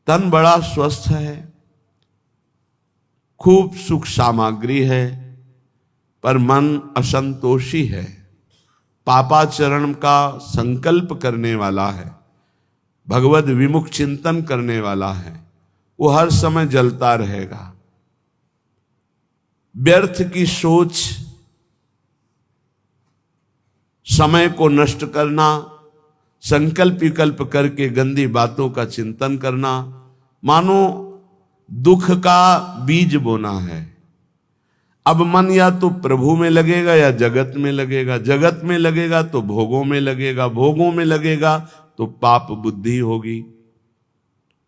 तन बड़ा स्वस्थ है, खूब सुख सामग्री है, पर मन असंतोषी है, पापाचरण का संकल्प करने वाला है, भगवद विमुख चिंतन करने वाला है, वो हर समय जलता रहेगा। व्यर्थ की सोच, समय को नष्ट करना, संकल्प विकल्प करके गंदी बातों का चिंतन करना, मानो दुख का बीज बोना है। अब मन या तो प्रभु में लगेगा या जगत में लगेगा, जगत में लगेगा तो भोगों में लगेगा, भोगों में लगेगा तो पाप बुद्धि होगी,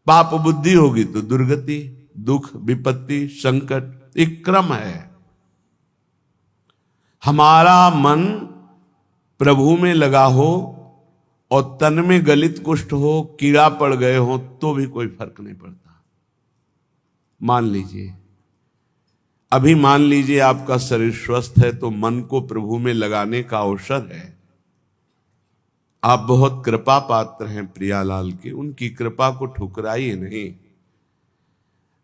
पाप बुद्धि होगी तो दुर्गति, दुख, विपत्ति, संकट, एक क्रम है। हमारा मन प्रभु में लगा हो और तन में गलित कुष्ठ हो, कीड़ा पड़ गए हो, तो भी कोई फर्क नहीं पड़ता। मान लीजिए, अभी मान लीजिए आपका शरीर स्वस्थ है तो मन को प्रभु में लगाने का अवसर है। आप बहुत कृपा पात्र हैं प्रियालाल के, उनकी कृपा को ठुकराइए नहीं।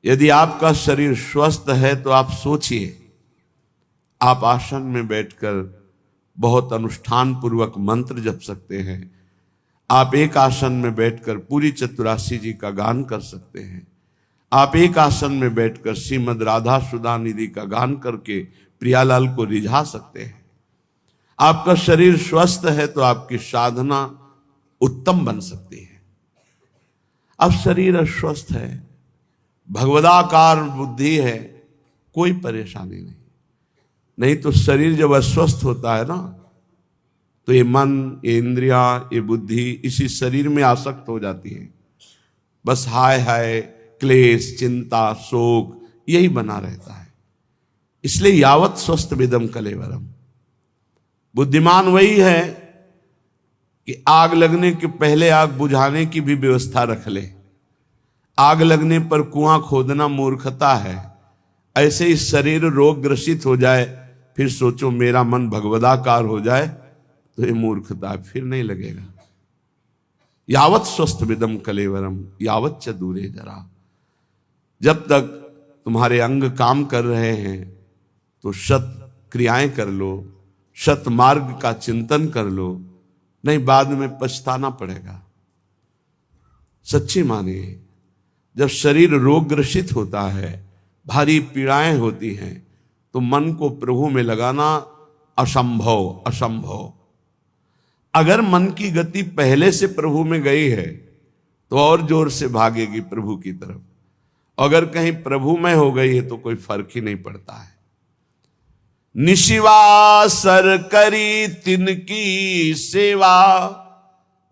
यदि आपका शरीर स्वस्थ है तो आप सोचिए, आप आसन में बैठकर बहुत अनुष्ठान पूर्वक मंत्र जप सकते हैं। आप एक आसन में बैठकर पूरी चतुरासी जी का गान कर सकते हैं। आप एक आसन में बैठकर श्रीमद राधा सुधा निधि का गान करके प्रियालाल को रिझा सकते हैं। आपका शरीर स्वस्थ है तो आपकी साधना उत्तम बन सकती है। अब शरीर अस्वस्थ है, भगवदाकार बुद्धि है, कोई परेशानी नहीं। नहीं तो शरीर जब अस्वस्थ होता है ना, तो ये मन, ये इंद्रियां, ये बुद्धि इसी शरीर में आसक्त हो जाती है। बस हाय हाय, क्लेश, चिंता, शोक यही बना रहता है। इसलिए यावत स्वस्थ विदम कलेवरम। बुद्धिमान वही है कि आग लगने के पहले आग बुझाने की भी व्यवस्था रख ले। आग लगने पर कुआं खोदना मूर्खता है। ऐसे ही शरीर रोग ग्रसित हो जाए, फिर सोचो मेरा मन भगवदाकार हो जाए, तो ये मूर्खता, फिर नहीं लगेगा। यावत स्वस्थ विदम कलेवरम यावत च दूरे जरा। जब तक तुम्हारे अंग काम कर रहे हैं तो सत क्रियाएं कर लो, सत मार्ग का चिंतन कर लो, नहीं बाद में पछताना पड़ेगा। सच्ची मानिए, जब शरीर रोग ग्रसित होता है, भारी पीड़ाएं होती हैं, तो मन को प्रभु में लगाना असंभव, असंभव। अगर मन की गति पहले से प्रभु में गई है तो और जोर से भागेगी प्रभु की तरफ। अगर कहीं प्रभु में हो गई है तो कोई फर्क ही नहीं पड़ता है। निशिवासर करी तिनकी सेवा,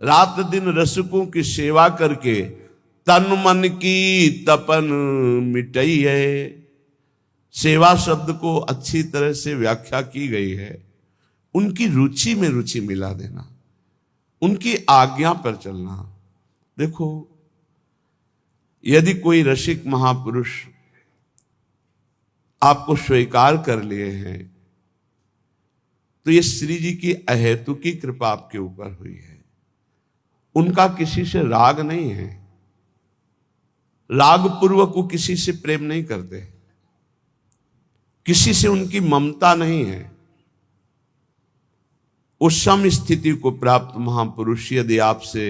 रात दिन रसकों की सेवा करके तन मन की तपन मिटई है। सेवा शब्द को अच्छी तरह से व्याख्या की गई है, उनकी रुचि में रुचि मिला देना, उनकी आज्ञा पर चलना। देखो, यदि कोई रसिक महापुरुष आपको स्वीकार कर लिए हैं तो ये श्री जी की अहेतुकी कृपा आपके ऊपर हुई है। उनका किसी से राग नहीं है, राग पूर्वक वो किसी से प्रेम नहीं करते, किसी से उनकी ममता नहीं है। उस सम स्थिति को प्राप्त महापुरुष यदि आपसे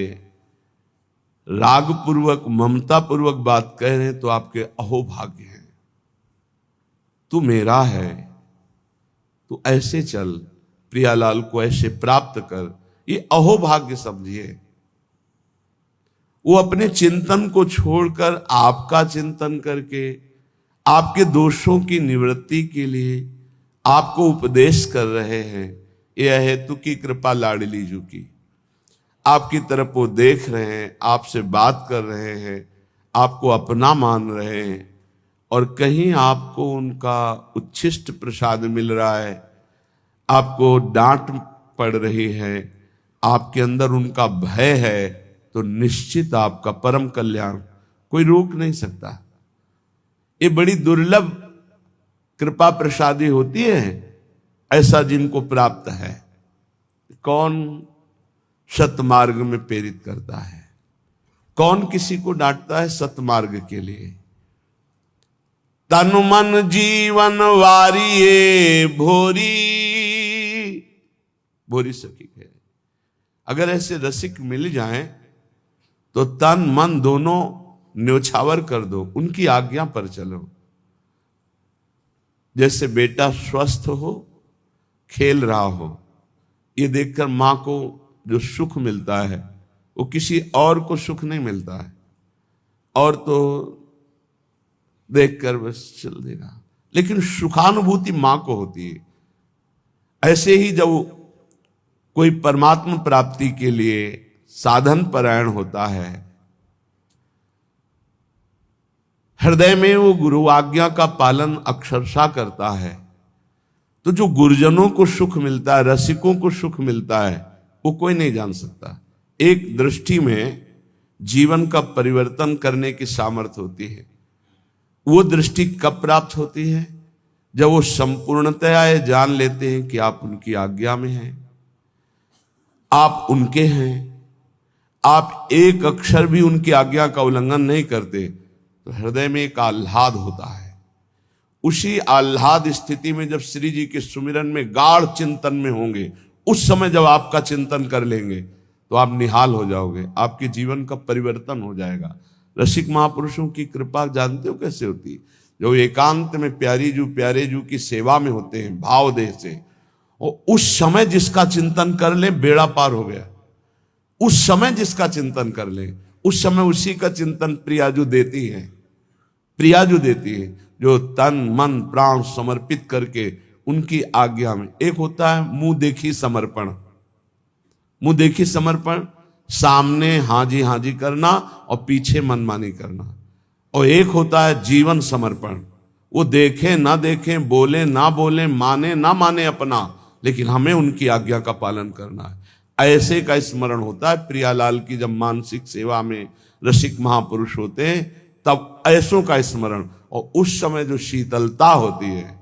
राग पूर्वक, ममता पूर्वक बात कह रहे हैं तो आपके अहोभाग्य हैं। तू मेरा है, तू ऐसे चल, प्रियालाल को ऐसे प्राप्त कर, ये अहोभाग्य समझिए। वो अपने चिंतन को छोड़कर आपका चिंतन करके आपके दोषों की निवृत्ति के लिए आपको उपदेश कर रहे हैं। यह हेतु की कृपा लाडली जू की, आपकी तरफ वो देख रहे हैं, आपसे बात कर रहे हैं, आपको अपना मान रहे हैं, और कहीं आपको उनका उच्छिष्ट प्रसाद मिल रहा है, आपको डांट पड़ रही है, आपके अंदर उनका भय है, तो निश्चित आपका परम कल्याण कोई रोक नहीं सकता। ये बड़ी दुर्लभ कृपा प्रसादी होती है, ऐसा जिनको प्राप्त है। कौन सतमार्ग में प्रेरित करता है, कौन किसी को डांटता है? सतमार्ग के लिए। तन मन जीवन वारिये भोरी, भोरी सखी कह रहे, अगर ऐसे रसिक मिल जाएं तो तन मन दोनों न्योछावर कर दो, उनकी आज्ञा पर चलो। जैसे बेटा स्वस्थ हो, खेल रहा हो, ये देखकर मां को जो सुख मिलता है वो किसी और को सुख नहीं मिलता है। और तो देखकर बस चल देगा, लेकिन सुखानुभूति मां को होती है। ऐसे ही जब कोई परमात्मा प्राप्ति के लिए साधन परायण होता है, हृदय में वो गुरु आज्ञा का पालन अक्षरशः करता है, तो जो गुरुजनों को सुख मिलता है, रसिकों को सुख मिलता है, वो कोई नहीं जान सकता। एक दृष्टि में जीवन का परिवर्तन करने की सामर्थ्य होती है। वो दृष्टि कब प्राप्त होती है? जब वो संपूर्णतया ये जान लेते हैं कि आप उनकी आज्ञा में हैं, आप उनके हैं, आप एक अक्षर भी उनकी आज्ञा का उल्लंघन नहीं करते, तो हृदय में एक आह्लाद होता है। उसी आह्लाद स्थिति में जब श्री जी के सुमिरन में गाढ़ चिंतन में होंगे, उस समय जब आपका चिंतन कर लेंगे तो आप निहाल हो जाओगे, आपके जीवन का परिवर्तन हो जाएगा। रसिक महापुरुषों की कृपा जानते हो कैसे होती है? जो एकांत में प्यारे जू की सेवा में होते हैं भाव देह से, और उस समय जिसका चिंतन कर ले बेड़ा पार हो गया। उस समय जिसका चिंतन कर ले, उस समय उसी का चिंतन प्रियाजू देती है। प्रियाजू देती है जो तन मन प्राण समर्पित करके उनकी आज्ञा में। एक होता है मुंह देखी समर्पण, मुंह देखी समर्पण, सामने हाजी हाजी करना और पीछे मनमानी करना। और एक होता है जीवन समर्पण, वो देखे ना देखे, बोले ना बोले, माने ना माने अपना, लेकिन हमें उनकी आज्ञा का पालन करना है। ऐसे का स्मरण होता है प्रियालाल की। जब मानसिक सेवा में रसिक महापुरुष होते हैं तब ऐसों का स्मरण, और उस समय जो शीतलता होती है,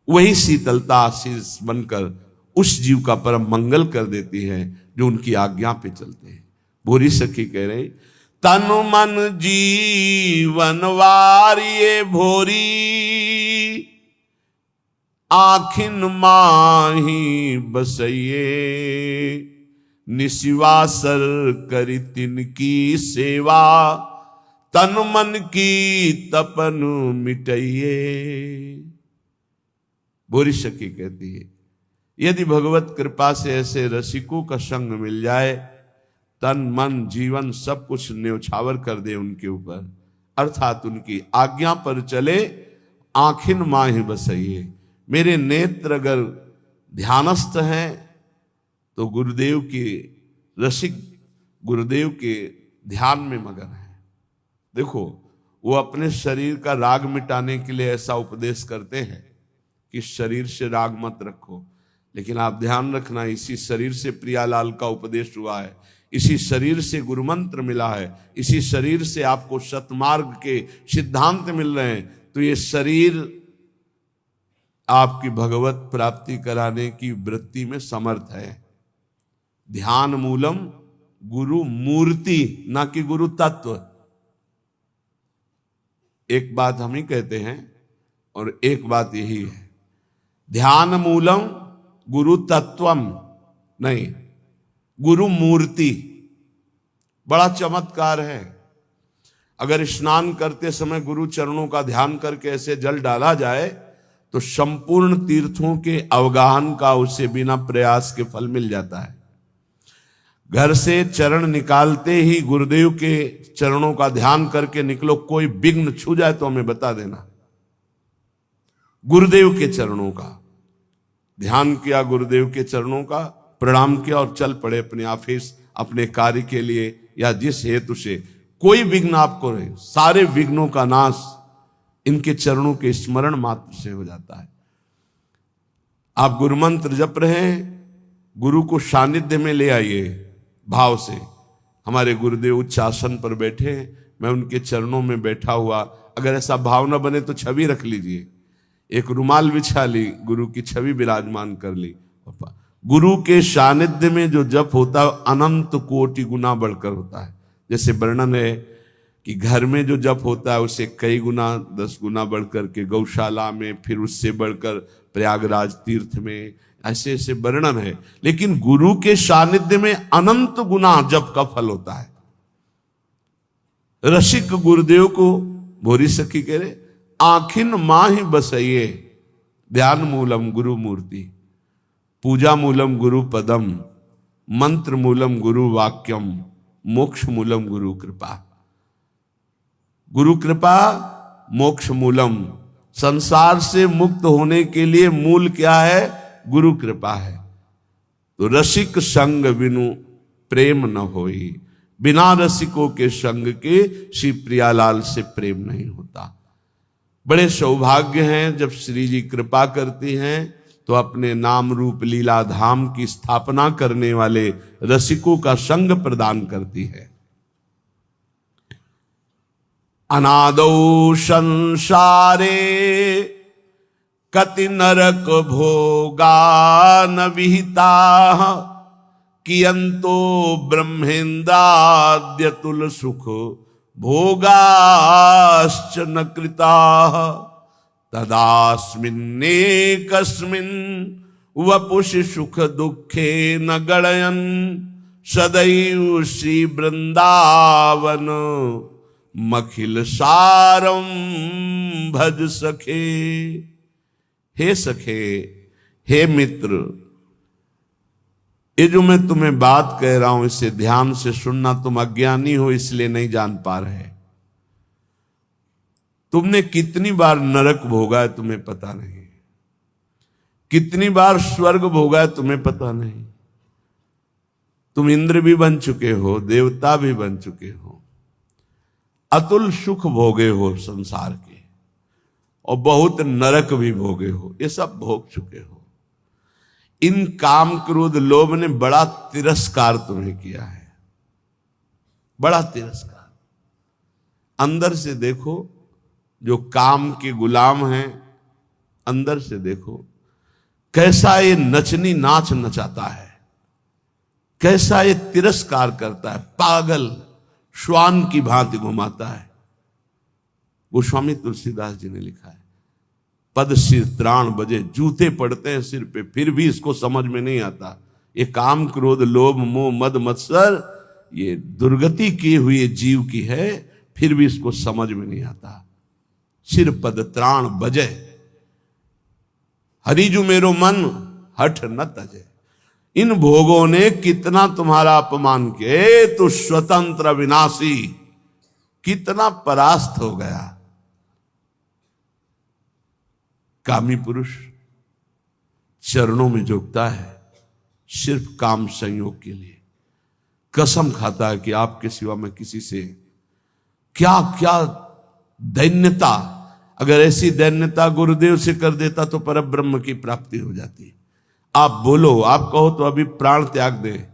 वही शीतलता आशीष बनकर उस जीव का परम मंगल कर देती है जो उनकी आज्ञा पे चलते हैं। भूरी सखी कह रहे, तन मन जीवन वारिये भोरी, आखिन माही बसइये, निशिवासर करी तिनकी सेवा, तन मन की तपन मिटइये। भूरी सखी कहती है, यदि भगवत कृपा से ऐसे रसिकों का संग मिल जाए, तन मन जीवन सब कुछ न्योछावर कर दे उनके ऊपर, अर्थात उनकी आज्ञा पर चले, आखिन माही बसइये। मेरे नेत्र अगर ध्यानस्थ हैं तो गुरुदेव के रसिक गुरुदेव के ध्यान में मगन है। देखो, वो अपने शरीर का राग मिटाने के लिए ऐसा उपदेश करते हैं कि शरीर से राग मत रखो, लेकिन आप ध्यान रखना, इसी शरीर से प्रियालाल का उपदेश हुआ है, इसी शरीर से गुरु मंत्र मिला है, इसी शरीर से आपको सतमार्ग के सिद्धांत मिल रहे हैं। तो ये शरीर आपकी भगवत प्राप्ति कराने की वृत्ति में समर्थ है। ध्यान मूलम गुरु मूर्ति, ना कि गुरु तत्व। एक बात हम ही कहते हैं और एक बात यही है, ध्यान मूलम गुरु तत्वम नहीं, गुरु मूर्ति। बड़ा चमत्कार है। अगर स्नान करते समय गुरु चरणों का ध्यान करके ऐसे जल डाला जाए तो संपूर्ण तीर्थों के अवगाहन का उसे बिना प्रयास के फल मिल जाता है। घर से चरण निकालते ही गुरुदेव के चरणों का ध्यान करके निकलो, कोई विघ्न छू जाए तो हमें बता देना। गुरुदेव के चरणों का ध्यान किया, गुरुदेव के चरणों का प्रणाम किया और चल पड़े अपने ऑफिस, अपने कार्य के लिए या जिस हेतु से। कोई विघ्न आपको रहे, सारे विघ्नों का नाश इनके चरणों के स्मरण मात्र से हो जाता है। आप गुरु मंत्र जप रहे हैं, गुरु को सानिध्य में ले आइए भाव से। हमारे गुरुदेव उच्च आसन पर बैठे हैं, मैं उनके चरणों में बैठा हुआ, अगर ऐसा भाव न बने तो छवि रख लीजिए, एक रुमाल बिछा ली, गुरु की छवि विराजमान कर ली। गुरु के सानिध्य में जो जप होता है अनंत कोटि गुना बढ़कर होता है। जैसे वर्णन है कि घर में जो जप होता है उसे कई गुना 10 गुना बढ़कर के गौशाला में, फिर उससे बढ़कर प्रयागराज तीर्थ में, ऐसे ऐसे वर्णन है। लेकिन गुरु के सानिध्य में अनंत गुना जप का फल होता है। रसिक गुरुदेव को भोरी सखी कह रहे, आखिन माहि बसइये ध्यान मूलम गुरु मूर्ति, पूजा मूलम गुरु पदम, मंत्र मूलम गुरु वाक्यम, मोक्ष मूलम गुरु कृपा। गुरु कृपा मोक्ष मूलम, संसार से मुक्त होने के लिए मूल क्या है? गुरु कृपा है। तो रसिक संग बिनु प्रेम न होई, बिना रसिकों के संग के श्री प्रियालाल से प्रेम नहीं होता। बड़े सौभाग्य हैं जब श्री जी कृपा करती हैं तो अपने नाम रूप लीला धाम की स्थापना करने वाले रसिकों का संग प्रदान करती है। अनादौ संसारे कति नरक भोगा न विहिता, कियंतो ब्रह्मेन्द्राद्य तुल सुख भोगाश्च न कृता, तदास्मिन्नेकस्मिन् वपुषि सुख दुखे न गणयन्, सदैव श्री वृंदावन मखिल सारम भज सखे। हे सखे, हे मित्र, ये जो मैं तुम्हें बात कह रहा हूं इसे ध्यान से सुनना। तुम अज्ञानी हो इसलिए नहीं जान पा रहे। तुमने कितनी बार नरक भोगा है तुम्हें पता नहीं, कितनी बार स्वर्ग भोगा है तुम्हें पता नहीं। तुम इंद्र भी बन चुके हो, देवता भी बन चुके हो, अतुल सुख भोगे हो संसार के, और बहुत नरक भी भोगे हो। ये सब भोग चुके हो। इन काम क्रोध लोभ ने बड़ा तिरस्कार तुम्हें किया है, बड़ा तिरस्कार। अंदर से देखो, जो काम के गुलाम हैं, अंदर से देखो कैसा ये नचनी नाच नचाता है, कैसा ये तिरस्कार करता है, पागल श्वान की भांति घुमाता है। गोस्वामी तुलसीदास जी ने लिखा है, पद सिर त्राण बजे, जूते पड़ते हैं सिर पे, फिर भी इसको समझ में नहीं आता। ये काम क्रोध लोभ मोह मद मत्सर ये दुर्गति की हुई जीव की है, फिर भी इसको समझ में नहीं आता। सिर पद त्राण बजे, हरिजु मेरो मन हठ न तजे। इन भोगों ने कितना तुम्हारा अपमान किया, तो स्वतंत्र विनाशी कितना परास्त हो गया। कामी पुरुष चरणों में झुकता है सिर्फ काम संयोग के लिए, कसम खाता है कि आपके सिवा मैं किसी से, क्या क्या दैन्यता। अगर ऐसी दैन्यता गुरुदेव से कर देता तो परब्रह्म की प्राप्ति हो जाती। आप बोलो, आप कहो तो अभी प्राण त्याग दें,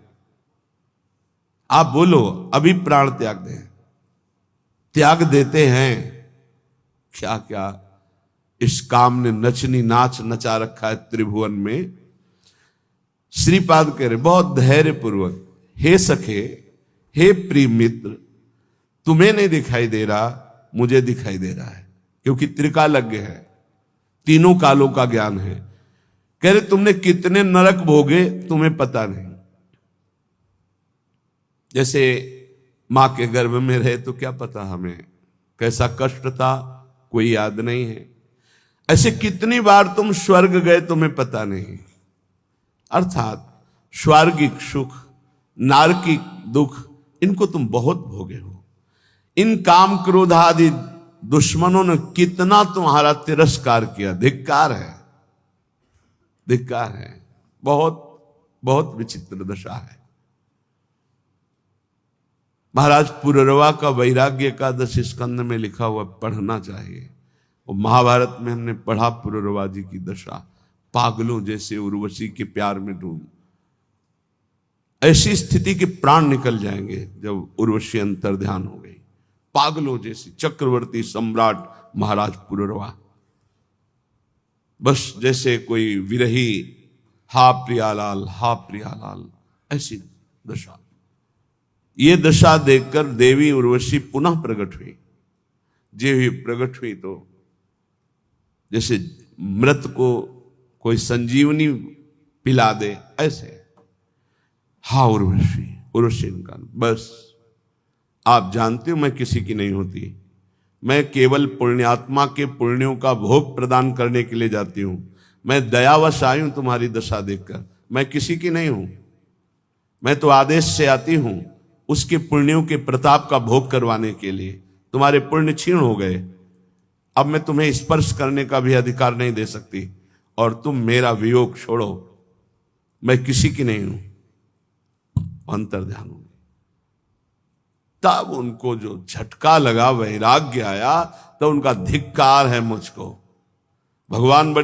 आप बोलो अभी प्राण त्याग दें, त्याग देते हैं। क्या क्या इस काम ने नचनी नाच नचा रखा है त्रिभुवन में। श्रीपाद कह रहे बहुत धैर्य पूर्वक, हे सखे, हे प्रिय मित्र, तुम्हें नहीं दिखाई दे रहा, मुझे दिखाई दे रहा है, क्योंकि त्रिकालज्ञ है, तीनों कालों का ज्ञान है। कह रहे तुमने कितने नरक भोगे तुम्हें पता नहीं। जैसे मां के गर्भ में रहे तो क्या पता हमें कैसा कष्ट था, कोई याद नहीं है। ऐसे कितनी बार तुम स्वर्ग गए तुम्हें पता नहीं। अर्थात स्वर्गिक सुख, नारकिक दुख, इनको तुम बहुत भोगे हो। इन काम क्रोध आदि दुश्मनों ने कितना तुम्हारा तिरस्कार किया। धिक्कार है, धिक्कार है। बहुत बहुत विचित्र दशा है। महाराज पुररवा का वैराग्य एकादश स्कंद में लिखा हुआ पढ़ना चाहिए। और महाभारत में हमने पढ़ा पुररवा जी की दशा, पागलों जैसे उर्वशी के प्यार में डूब। ऐसी स्थिति के प्राण निकल जाएंगे जब उर्वशी अंतर ध्यान हो गई। पागलों जैसी चक्रवर्ती सम्राट महाराज पुररवा, बस जैसे कोई विरही, हा प्रियालाल, हा प्रियालाल, ऐसी दशा। ये दशा देखकर देवी उर्वशी पुनः प्रकट हुई। जे भी प्रकट हुई तो जैसे मृत को कोई संजीवनी पिला दे ऐसे। हा उर्वशी का बस आप जानते हो मैं किसी की नहीं होती, मैं केवल पुण्यात्मा के पुण्यों का भोग प्रदान करने के लिए जाती हूं। मैं दयावश आई हूं तुम्हारी दशा देखकर, मैं किसी की नहीं हूं। मैं तो आदेश से आती हूं उसके पुण्यों के प्रताप का भोग करवाने के लिए। तुम्हारे पुण्य क्षीण हो गए, अब मैं तुम्हें स्पर्श करने का भी अधिकार नहीं दे सकती, और तुम मेरा वियोग छोड़ो, मैं किसी की नहीं हूं। अंतर्ध्यान हो गई। तब उनको जो झटका लगा, वैराग्य आया, तो उनका धिक्कार है मुझको। भगवान बड़ी